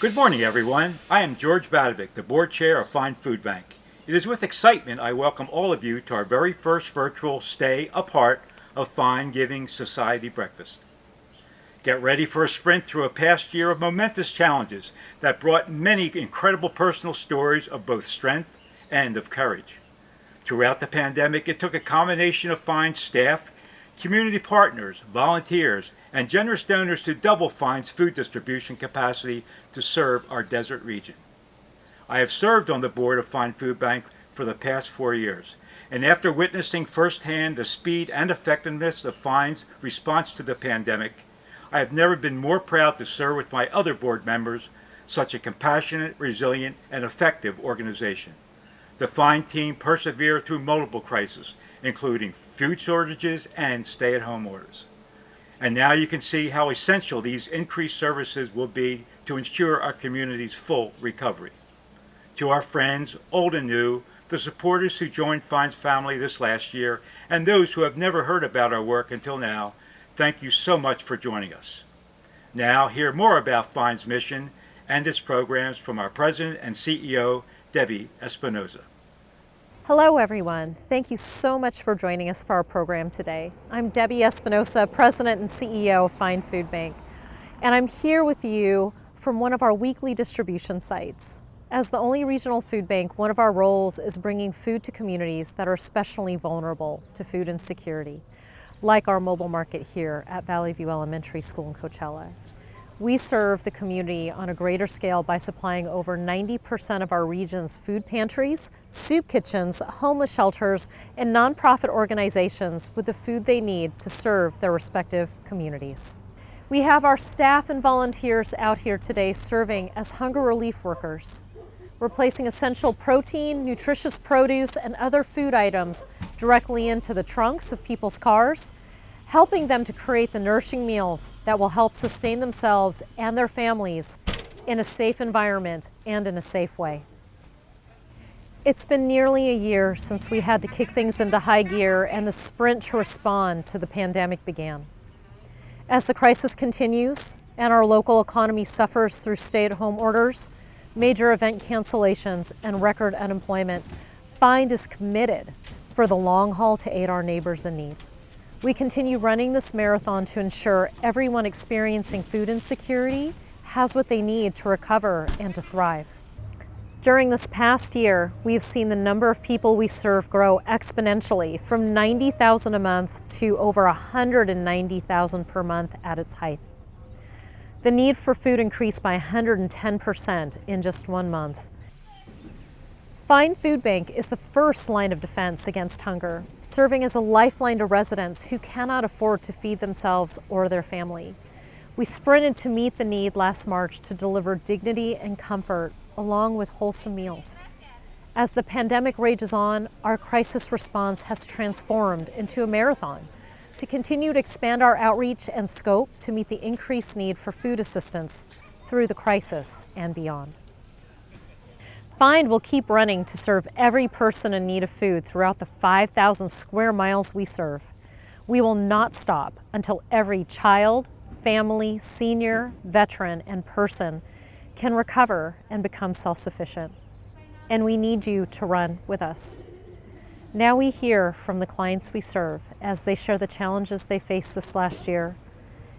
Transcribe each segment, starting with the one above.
Good morning, everyone. I am George Badovic, the Board Chair of Fine Food Bank. It is with excitement I welcome all of you to our very first virtual Stay Apart of Fine Giving Society breakfast. Get ready for a sprint through a past year of momentous challenges that brought many incredible personal stories of both strength and of courage. Throughout the pandemic, it took a combination of Fine staff, community partners, volunteers, and generous donors to double Fine's food distribution capacity to serve our desert region. I have served on the board of Fine Food Bank for the past 4 years, and after witnessing firsthand the speed and effectiveness of Fine's response to the pandemic, I have never been more proud to serve with my other board members, such a compassionate, resilient, and effective organization. The Fine team persevered through multiple crises, including food shortages and stay-at-home orders. And now you can see how essential these increased services will be to ensure our community's full recovery. To our friends, old and new, the supporters who joined Fine's family this last year, and those who have never heard about our work until now, thank you so much for joining us. Now, hear more about Fine's mission and its programs from our President and CEO, Debbie Espinoza. Hello everyone. Thank you so much for joining us for our program today. I'm Debbie Espinoza, President and CEO of Fine Food Bank, and I'm here with you from one of our weekly distribution sites. As the only regional food bank, one of our roles is bringing food to communities that are especially vulnerable to food insecurity, like our mobile market here at Valley View Elementary School in Coachella. We serve the community on a greater scale by supplying over 90% of our region's food pantries, soup kitchens, homeless shelters, and nonprofit organizations with the food they need to serve their respective communities. We have our staff and volunteers out here today serving as hunger relief workers. We're placing essential protein, nutritious produce, and other food items directly into the trunks of people's cars, helping them to create the nourishing meals that will help sustain themselves and their families in a safe environment and in a safe way. It's been nearly a year since we had to kick things into high gear and the sprint to respond to the pandemic began. As the crisis continues and our local economy suffers through stay-at-home orders, major event cancellations, and record unemployment, Fine is committed for the long haul to aid our neighbors in need. We continue running this marathon to ensure everyone experiencing food insecurity has what they need to recover and to thrive. During this past year, we have seen the number of people we serve grow exponentially from 90,000 a month to over 190,000 per month at its height. The need for food increased by 110% in just 1 month. Fine Food Bank is the first line of defense against hunger, serving as a lifeline to residents who cannot afford to feed themselves or their family. We sprinted to meet the need last March to deliver dignity and comfort along with wholesome meals. As the pandemic rages on, our crisis response has transformed into a marathon to continue to expand our outreach and scope to meet the increased need for food assistance through the crisis and beyond. Fine will keep running to serve every person in need of food throughout the 5,000 square miles we serve. We will not stop until every child, family, senior, veteran, and person can recover and become self-sufficient. And we need you to run with us. Now we hear from the clients we serve as they share the challenges they faced this last year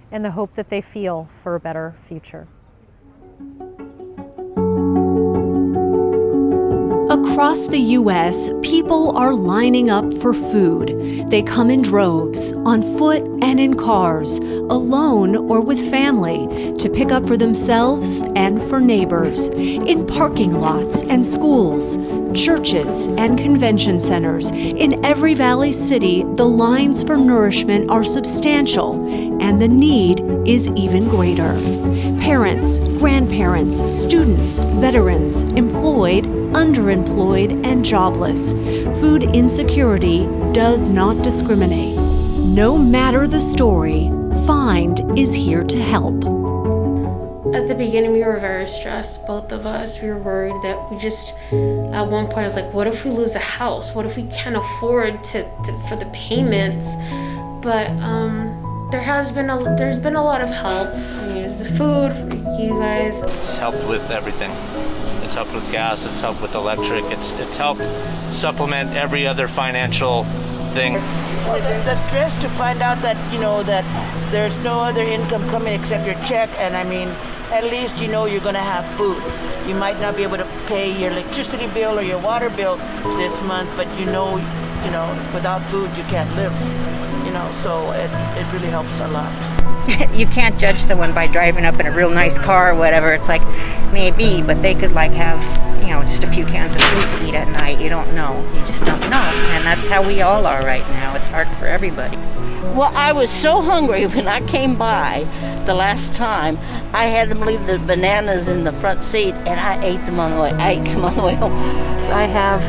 and the hope that they feel for a better future. Across the U.S., people are lining up for food. They come in droves, on foot and in cars, alone or with family, to pick up for themselves and for neighbors, in parking lots and schools, churches and convention centers. In every valley city, the lines for nourishment are substantial, and the need is even greater. Parents, grandparents, students, veterans, employed, underemployed, and jobless. Food insecurity does not discriminate. No matter the story, Find is here to help. At the beginning, we were very stressed, both of us. We were worried that at one point, I was like, what if we lose the house? What if we can't afford for the payments? But there's been a lot of help. I mean, the food, you guys. It's helped with everything. It's helped with gas, it's helped with electric, it's helped supplement every other financial thing. The stress to find out that, that there's no other income coming except your check, and I mean, at least you're going to have food. You might not be able to pay your electricity bill or your water bill this month, but without food you can't live. So it really helps a lot. You can't judge someone by driving up in a real nice car or whatever. It's like, maybe, but they could have, just a few cans of food to eat at night. You don't know. You just don't know. And that's how we all are right now. It's hard for everybody. Well, I was so hungry when I came by the last time. I had them leave the bananas in the front seat, and I ate them on the way. I ate some on the way home. I have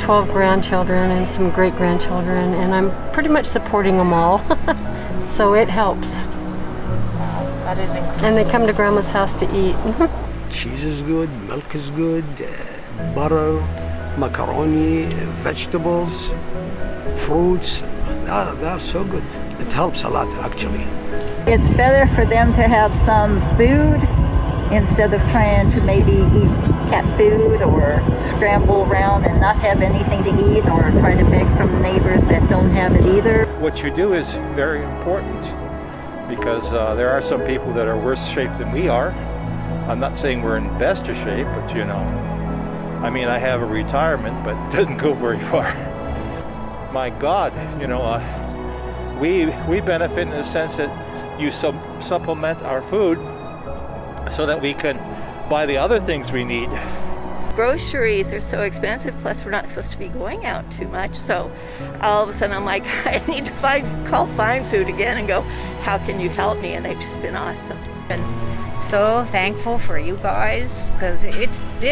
12 grandchildren and some great-grandchildren, and I'm pretty much supporting them all. So it helps. That is incredible. And they come to Grandma's house to eat. Cheese is good, milk is good, butter, macaroni, vegetables, fruits. They're so good. It helps a lot, actually. It's better for them to have some food instead of trying to maybe eat cat food or scramble around and not have anything to eat, or try to beg from neighbors that don't have it either. What you do is very important, because there are some people that are worse shape than we are. I'm not saying we're in best of shape, but I mean, I have a retirement, but it doesn't go very far. My God, we benefit in the sense that you supplement our food so that we can buy the other things we need. Groceries are so expensive, plus we're not supposed to be going out too much. So all of a sudden I'm like, I need to call Find Food again and go, how can you help me? And they've just been awesome. And so thankful for you guys, because it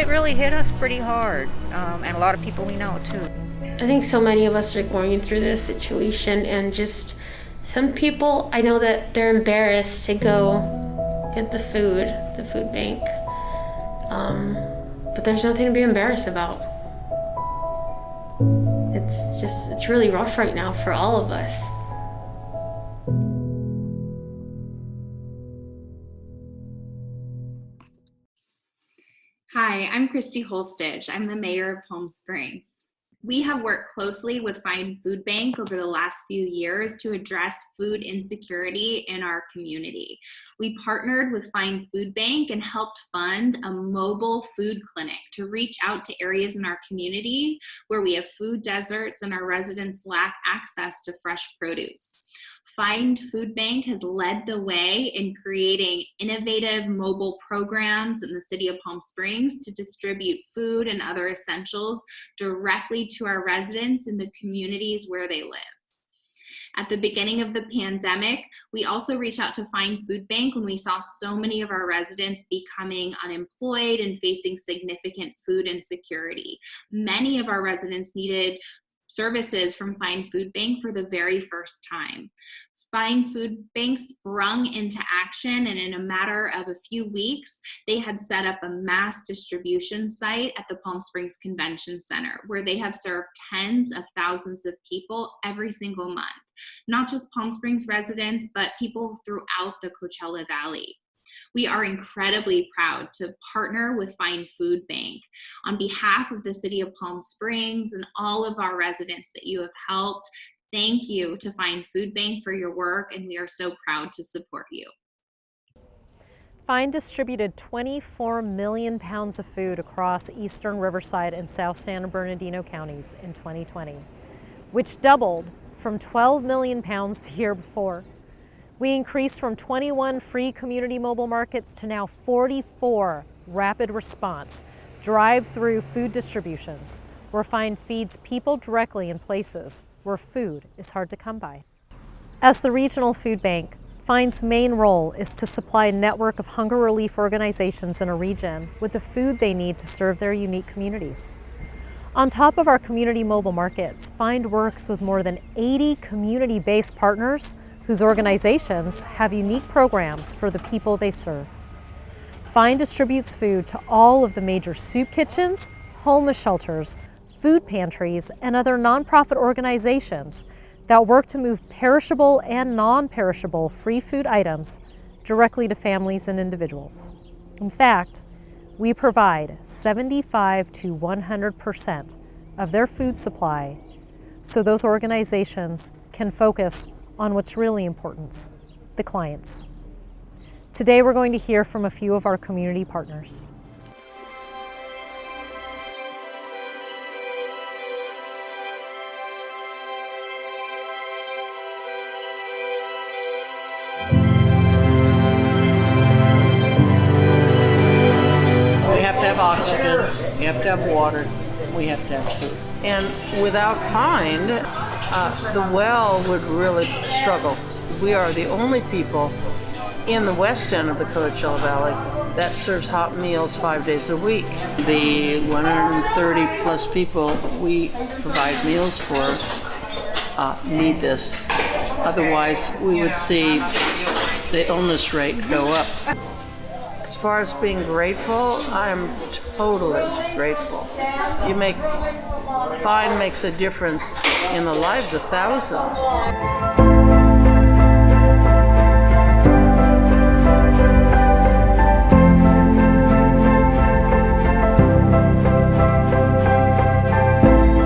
really hit us pretty hard, and a lot of people we know too. I think so many of us are going through this situation, and just some people, I know that they're embarrassed to go get the food bank. But there's nothing to be embarrassed about. It's really rough right now for all of us. Hi, I'm Christy Holstich. I'm the mayor of Palm Springs. We have worked closely with Find Food Bank over the last few years to address food insecurity in our community. We partnered with Find Food Bank and helped fund a mobile food clinic to reach out to areas in our community where we have food deserts and our residents lack access to fresh produce. Find Food Bank has led the way in creating innovative mobile programs in the city of Palm Springs to distribute food and other essentials directly to our residents in the communities where they live. At the beginning of the pandemic, we also reached out to Find Food Bank when we saw so many of our residents becoming unemployed and facing significant food insecurity. Many of our residents needed services from Find Food Bank for the very first time. Find Food Bank sprung into action, and in a matter of a few weeks, they had set up a mass distribution site at the Palm Springs Convention Center, where they have served tens of thousands of people every single month. Not just Palm Springs residents, but people throughout the Coachella Valley. We are incredibly proud to partner with Find Food Bank. On behalf of the city of Palm Springs and all of our residents that you have helped, thank you to Find Food Bank for your work, and we are so proud to support you. Find distributed 24 million pounds of food across eastern Riverside and South San Bernardino counties in 2020, which doubled from 12 million pounds the year before. We increased from 21 free community mobile markets to now 44 rapid response drive-through food distributions, where Find feeds people directly in places where food is hard to come by. As the regional food bank, Find's main role is to supply a network of hunger relief organizations in a region with the food they need to serve their unique communities. On top of our community mobile markets, Find works with more than 80 community-based partners whose organizations have unique programs for the people they serve. Find distributes food to all of the major soup kitchens, homeless shelters, food pantries, and other nonprofit organizations that work to move perishable and non-perishable free food items directly to families and individuals. In fact, we provide 75 to 100% of their food supply so those organizations can focus on what's really important, the clients. Today we're going to hear from a few of our community partners. We have to have oxygen, we have to have water, we have to have food. And without Find, the well would really struggle. We are the only people in the west end of the Coachella Valley that serves hot meals 5 days a week. The 130 plus people we provide meals for need this. Otherwise, we would see the illness rate go up. As far as being grateful, I'm totally grateful. Find makes a difference in the lives of thousands.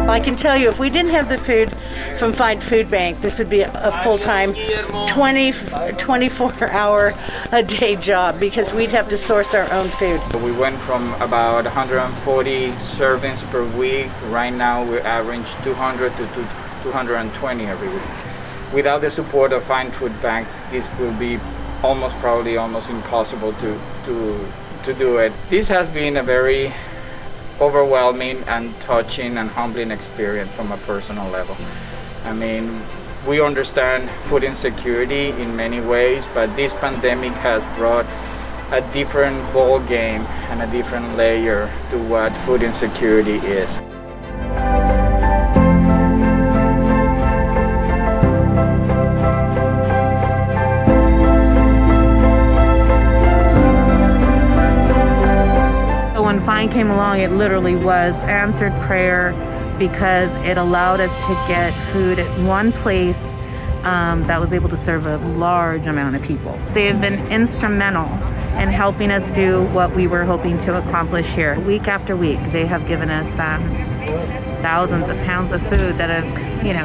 I can tell you, if we didn't have the food from Find Food Bank, this would be a full-time 24-hour a day job because we'd have to source our own food. We went from about 140 servings per week. Right now we average 200 to 220 every week. Without the support of Find Food Bank, this will be probably almost impossible to do it. This has been a very overwhelming and touching and humbling experience from a personal level. I mean, we understand food insecurity in many ways, but this pandemic has brought a different ball game and a different layer to what food insecurity is. When Find came along, it literally was answered prayer because it allowed us to get food at one place that was able to serve a large amount of people. They have been instrumental in helping us do what we were hoping to accomplish here. Week after week, they have given us thousands of pounds of food that have,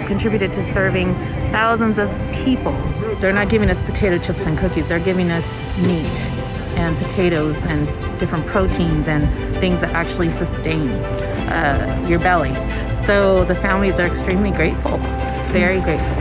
contributed to serving thousands of people. They're not giving us potato chips and cookies. They're giving us meat and potatoes and different proteins and things that actually sustain your belly. So the families are extremely grateful, very grateful.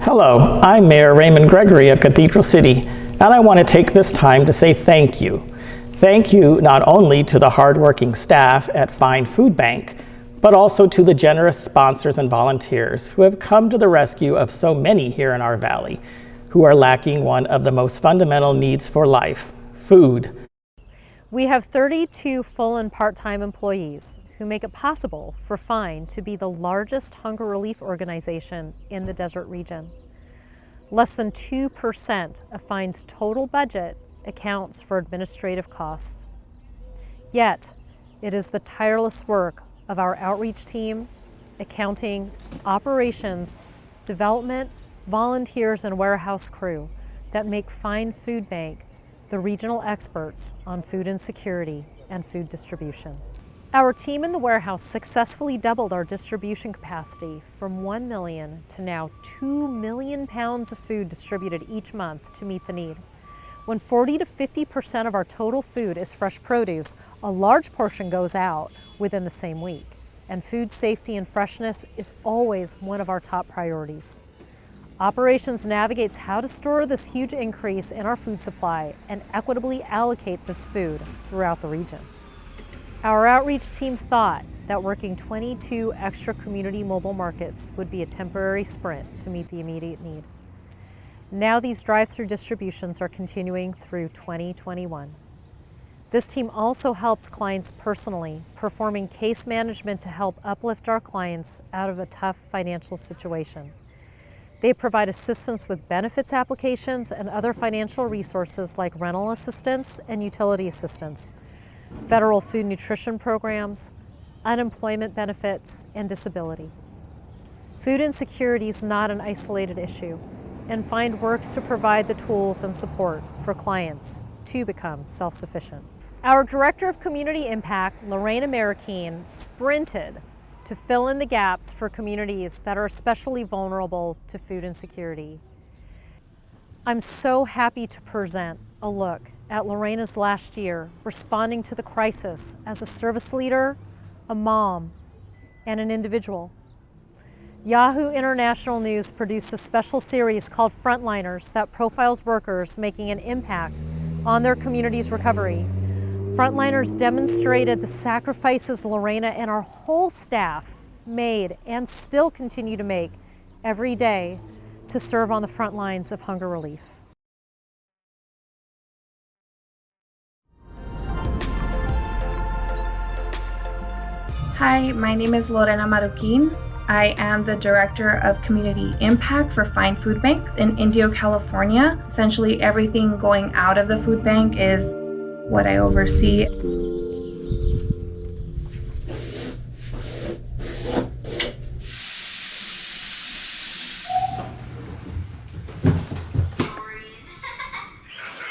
Hello, I'm Mayor Raymond Gregory of Cathedral City, and I want to take this time to say thank you. Thank you not only to the hardworking staff at Find Food Bank, but also to the generous sponsors and volunteers who have come to the rescue of so many here in our valley who are lacking one of the most fundamental needs for life, food. We have 32 full and part-time employees who make it possible for Find to be the largest hunger relief organization in the desert region. Less than 2% of Find's total budget accounts for administrative costs. Yet, it is the tireless work of our outreach team, accounting, operations, development, volunteers, and warehouse crew that make Find Food Bank the regional experts on food insecurity and food distribution. Our team in the warehouse successfully doubled our distribution capacity from 1 million to now 2 million pounds of food distributed each month to meet the need. When 40 to 50% of our total food is fresh produce, a large portion goes out within the same week. And food safety and freshness is always one of our top priorities. Operations navigates how to store this huge increase in our food supply and equitably allocate this food throughout the region. Our outreach team thought that working 22 extra community mobile markets would be a temporary sprint to meet the immediate need. Now these drive-through distributions are continuing through 2021. This team also helps clients personally, performing case management to help uplift our clients out of a tough financial situation. They provide assistance with benefits applications and other financial resources like rental assistance and utility assistance, federal food nutrition programs, unemployment benefits, and disability. Food insecurity is not an isolated issue, and Find works to provide the tools and support for clients to become self-sufficient. Our Director of Community Impact, Lorena Marroquin, sprinted to fill in the gaps for communities that are especially vulnerable to food insecurity. I'm so happy to present a look at Lorena's last year responding to the crisis as a service leader, a mom, and an individual. Yahoo International News produced a special series called Frontliners that profiles workers making an impact on their community's recovery. Frontliners demonstrated the sacrifices Lorena and our whole staff made and still continue to make every day to serve on the front lines of hunger relief. Hi, my name is Lorena Marroquin. I am the Director of Community Impact for Find Food Bank in Indio, California. Essentially, everything going out of the food bank is what I oversee.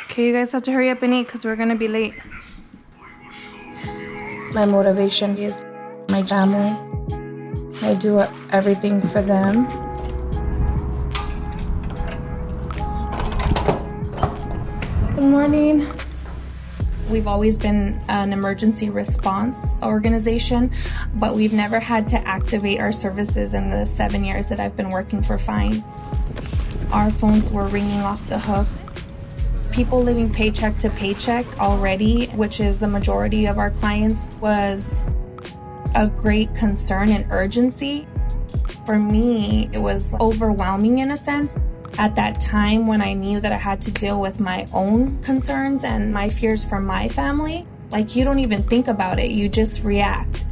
Okay, you guys have to hurry up and eat because we're going to be late. My motivation is my family. I do everything for them. Good morning. We've always been an emergency response organization, but we've never had to activate our services in the 7 years that I've been working for Find. Our phones were ringing off the hook. People living paycheck to paycheck already, which is the majority of our clients, was a great concern and urgency. For me, it was overwhelming in a sense. At that time, when I knew that I had to deal with my own concerns and my fears for my family, like, you don't even think about it, you just react.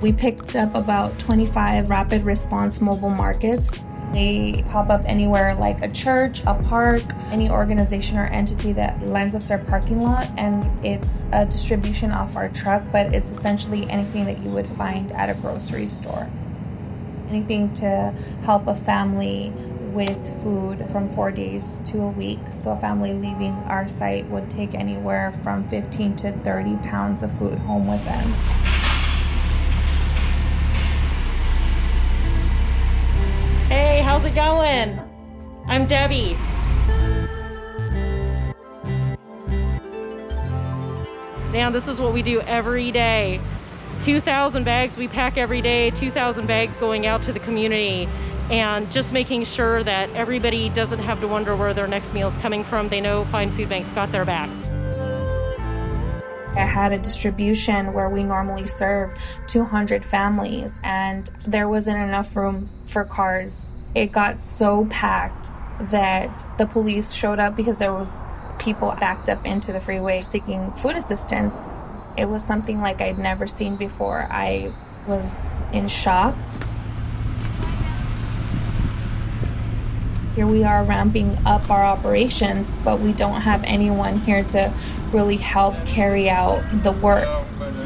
We picked up about 25 rapid response mobile markets. They pop up anywhere, like a church, a park, any organization or entity that lends us their parking lot, and it's a distribution off our truck, but it's essentially anything that you would find at a grocery store. Anything to help a family with food from 4 days to a week. So a family leaving our site would take anywhere from 15 to 30 pounds of food home with them. Hey, how's it going? I'm Debbie. Now, this is what we do every day. 2,000 bags we pack every day, 2,000 bags going out to the community, and just making sure that everybody doesn't have to wonder where their next meal is coming from. They know Find Food Bank's got their back. I had a distribution where we normally serve 200 families, and there wasn't enough room for cars. It got so packed that the police showed up because there was people backed up into the freeway seeking food assistance. It was something like I'd never seen before. I was in shock. Here we are ramping up our operations, but we don't have anyone here to really help carry out the work.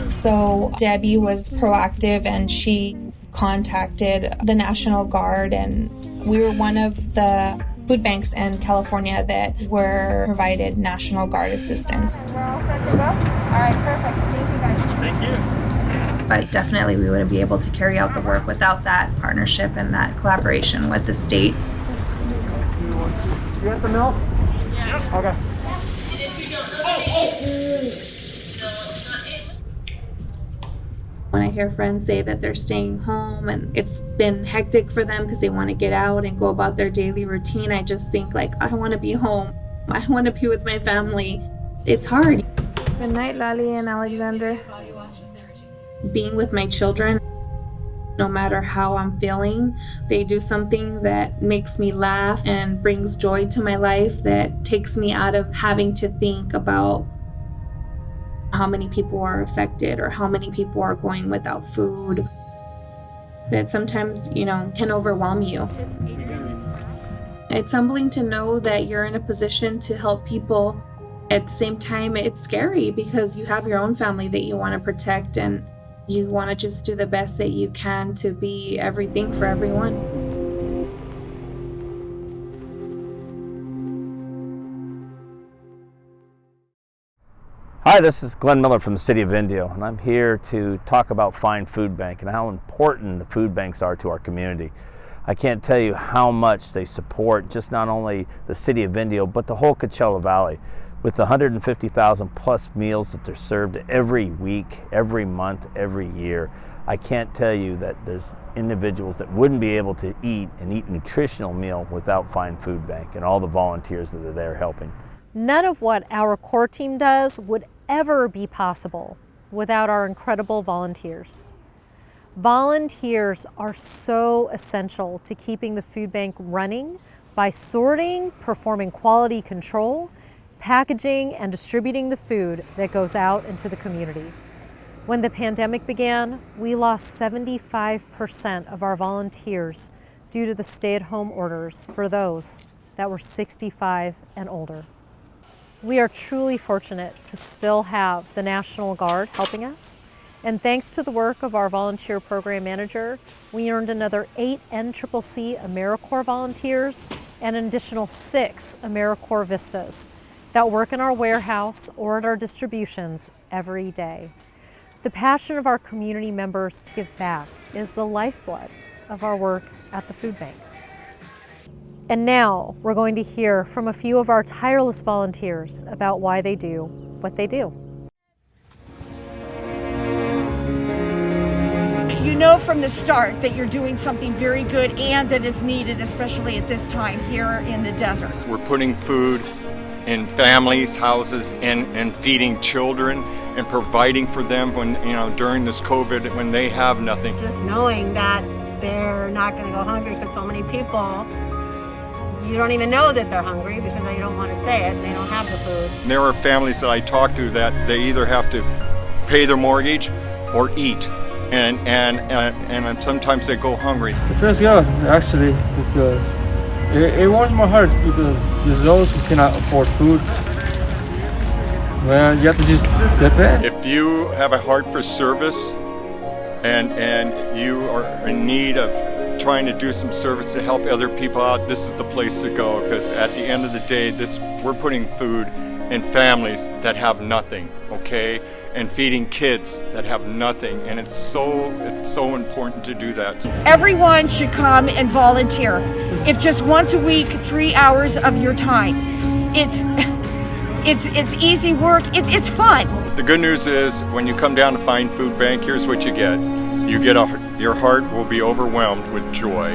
So Debbie was proactive and she contacted the National Guard, and we were one of the food banks in California that were provided National Guard assistance. We're all set to go? All right, perfect. Thank you guys. Thank you. But definitely we wouldn't be able to carry out the work without that partnership and that collaboration with the state. You got the milk? Yeah. Okay. When I hear friends say that they're staying home and it's been hectic for them because they want to get out and go about their daily routine, I just think, like, I want to be home. I want to be with my family. It's hard. Good night, Lali and Alexander. Being with my children, No matter how I'm feeling, they do something that makes me laugh and brings joy to my life, that takes me out of having to think about how many people are affected or how many people are going without food. That sometimes, can overwhelm you. It's humbling to know that you're in a position to help people. At the same time, it's scary because you have your own family that you want to protect, and you want to just do the best that you can to be everything for everyone. Hi, this is Glenn Miller from the City of Indio, and I'm here to talk about Find Food Bank and how important the food banks are to our community. I can't tell you how much they support just not only the City of Indio, but the whole Coachella Valley. With the 150,000 plus meals that they're served every week, every month, every year, I can't tell you that there's individuals that wouldn't be able to eat a nutritional meal without Find Food Bank and all the volunteers that are there helping. None of what our core team does would ever be possible without our incredible volunteers. Volunteers are so essential to keeping the food bank running by sorting, performing quality control, packaging, and distributing the food that goes out into the community. When the pandemic began, we lost 75% of our volunteers due to the stay-at-home orders for those that were 65 and older. We are truly fortunate to still have the National Guard helping us, and thanks to the work of our volunteer program manager, we earned another 8 NCCC AmeriCorps volunteers and an additional 6 AmeriCorps Vistas that work in our warehouse or at our distributions every day. The passion of our community members to give back is the lifeblood of our work at the food bank. And now we're going to hear from a few of our tireless volunteers about why they do what they do. You know from the start that you're doing something very good and that is needed, especially at this time here in the desert. We're putting food in families' houses and feeding children and providing for them when, during this COVID, when they have nothing. Just knowing that they're not going to go hungry because so many people, you don't even know that they're hungry because they don't want to say it. They don't have the food. And there are families that I talk to that they either have to pay their mortgage or eat, and sometimes they go hungry. It feels good, actually, because it warms my heart, because there's those who cannot afford food. Well, you have to just dip in. If you have a heart for service and you are in need of trying to do some service to help other people out, this is the place to go, because at the end of the day, we're putting food in families that have nothing, okay? And feeding kids that have nothing, and it's so important to do that. Everyone should come and volunteer. If just once a week, 3 hours of your time. It's easy work, it's fun. The good news is when you come down to Find Food Bank, here's what you get. Your heart will be overwhelmed with joy.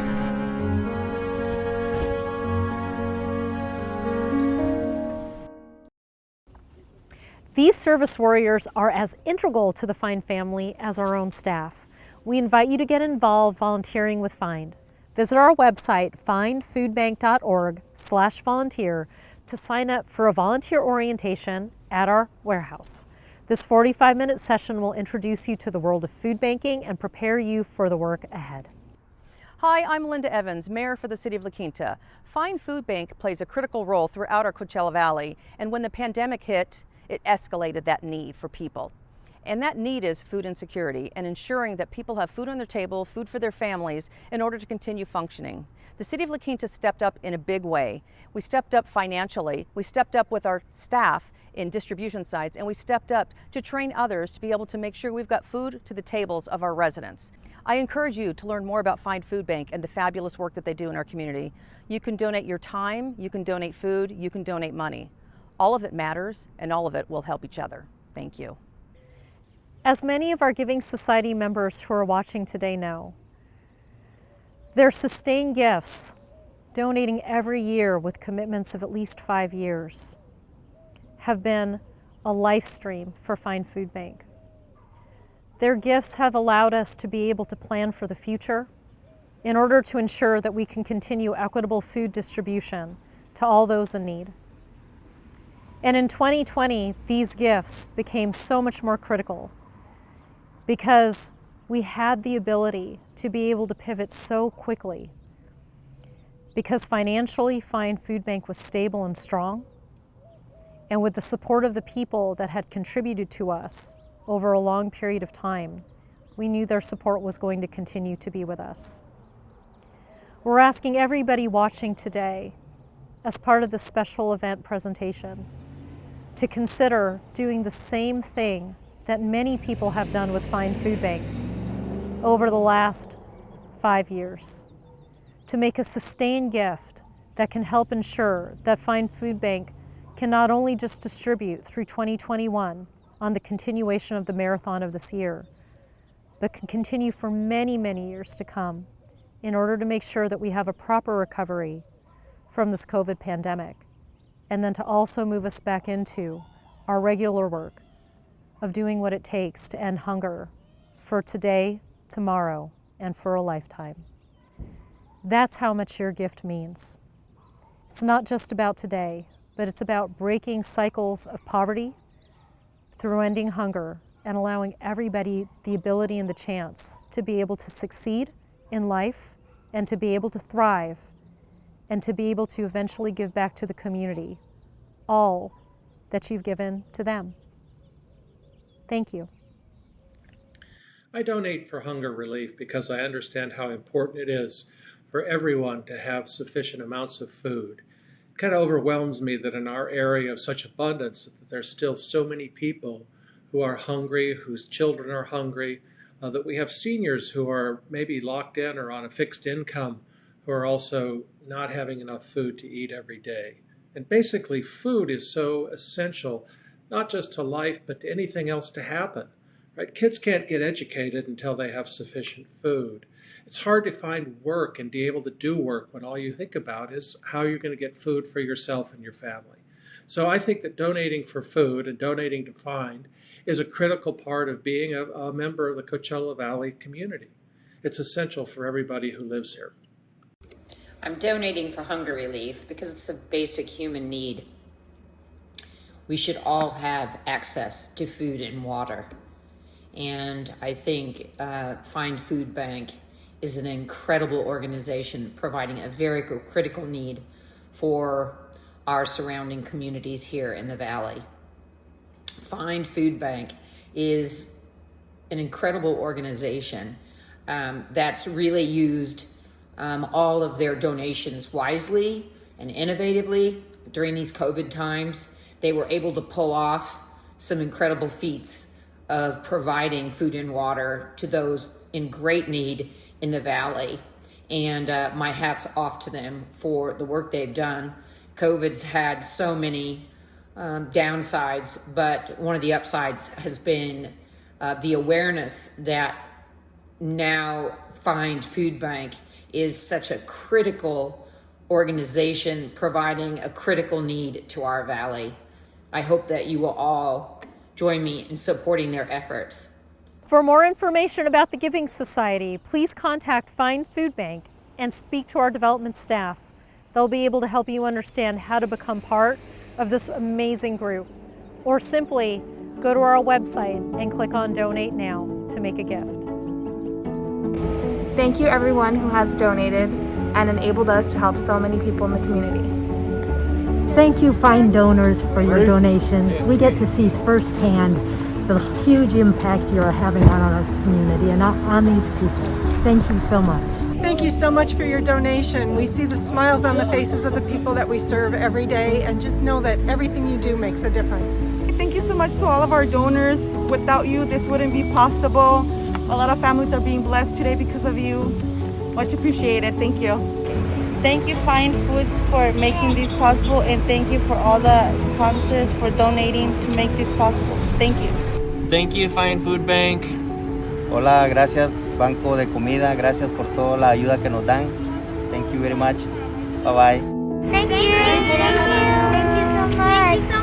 These service warriors are as integral to the Find family as our own staff. We invite you to get involved volunteering with Find. Visit our website, findfoodbank.org/volunteer, to sign up for a volunteer orientation at our warehouse. This 45-minute session will introduce you to the world of food banking and prepare you for the work ahead. Hi, I'm Linda Evans, Mayor for the City of La Quinta. Find Food Bank plays a critical role throughout our Coachella Valley, and when the pandemic hit, it escalated that need for people. And that need is food insecurity and ensuring that people have food on their table, food for their families, in order to continue functioning. The City of La Quinta stepped up in a big way. We stepped up financially, we stepped up with our staff in distribution sites, and we stepped up to train others to be able to make sure we've got food to the tables of our residents. I encourage you to learn more about Find Food Bank and the fabulous work that they do in our community. You can donate your time, you can donate food, you can donate money. All of it matters, and all of it will help each other. Thank you. As many of our Giving Society members who are watching today know, their sustained gifts, donating every year with commitments of at least 5 years, have been a life stream for Find Food Bank. Their gifts have allowed us to be able to plan for the future in order to ensure that we can continue equitable food distribution to all those in need. And in 2020, these gifts became so much more critical because we had the ability to be able to pivot so quickly, because financially, Find Food Bank was stable and strong, and with the support of the people that had contributed to us over a long period of time, we knew their support was going to continue to be with us. We're asking everybody watching today, as part of this special event presentation, to consider doing the same thing that many people have done with Find Food Bank over the last 5 years, to make a sustained gift that can help ensure that Find Food Bank can not only just distribute through 2021 on the continuation of the marathon of this year, but can continue for many, many years to come in order to make sure that we have a proper recovery from this COVID pandemic, and then to also move us back into our regular work of doing what it takes to end hunger for today, tomorrow, and for a lifetime. That's how much your gift means. It's not just about today, but it's about breaking cycles of poverty through ending hunger and allowing everybody the ability and the chance to be able to succeed in life and to be able to thrive and to be able to eventually give back to the community all that you've given to them. Thank you. I donate for hunger relief because I understand how important it is for everyone to have sufficient amounts of food. It kind of overwhelms me that in our area of such abundance that there's still so many people who are hungry, whose children are hungry, that we have seniors who are maybe locked in or on a fixed income who are also not having enough food to eat every day. And basically, food is so essential, not just to life, but to anything else to happen. Right? Kids can't get educated until they have sufficient food. It's hard to find work and be able to do work when all you think about is how you're going to get food for yourself and your family. So I think that donating for food and donating to Find is a critical part of being a member of the Coachella Valley community. It's essential for everybody who lives here. I'm donating for hunger relief because it's a basic human need. We should all have access to food and water. And I think Find Food Bank is an incredible organization providing a very critical need for our surrounding communities here in the Valley. Find Food Bank is an incredible organization that's really used all of their donations wisely and innovatively during these COVID times. They were able to pull off some incredible feats of providing food and water to those in great need in the Valley. And my hat's off to them for the work they've done. COVID's had so many downsides, but one of the upsides has been the awareness that now Find Food Bank is such a critical organization providing a critical need to our Valley. I hope that you will all join me in supporting their efforts. For more information about the Giving Society, please contact Find Food Bank and speak to our development staff. They'll be able to help you understand how to become part of this amazing group, or simply go to our website and click on Donate Now to make a gift. Thank you everyone who has donated and enabled us to help so many people in the community. Thank you, Find donors, for your donations. We get to see firsthand the huge impact you're having on our community and on these people. Thank you so much. Thank you so much for your donation. We see the smiles on the faces of the people that we serve every day, and just know that everything you do makes a difference. Thank you so much to all of our donors. Without you, this wouldn't be possible. A lot of families are being blessed today because of you. Much appreciated. Thank you. Thank you, Find Foods, for making this possible, and thank you for all the sponsors for donating to make this possible. Thank you. Thank you, Find Food Bank. Hola, gracias, Banco de Comida. Gracias por toda la ayuda que nos dan. Thank you very much. Bye-bye. Thank you. Thank you so much.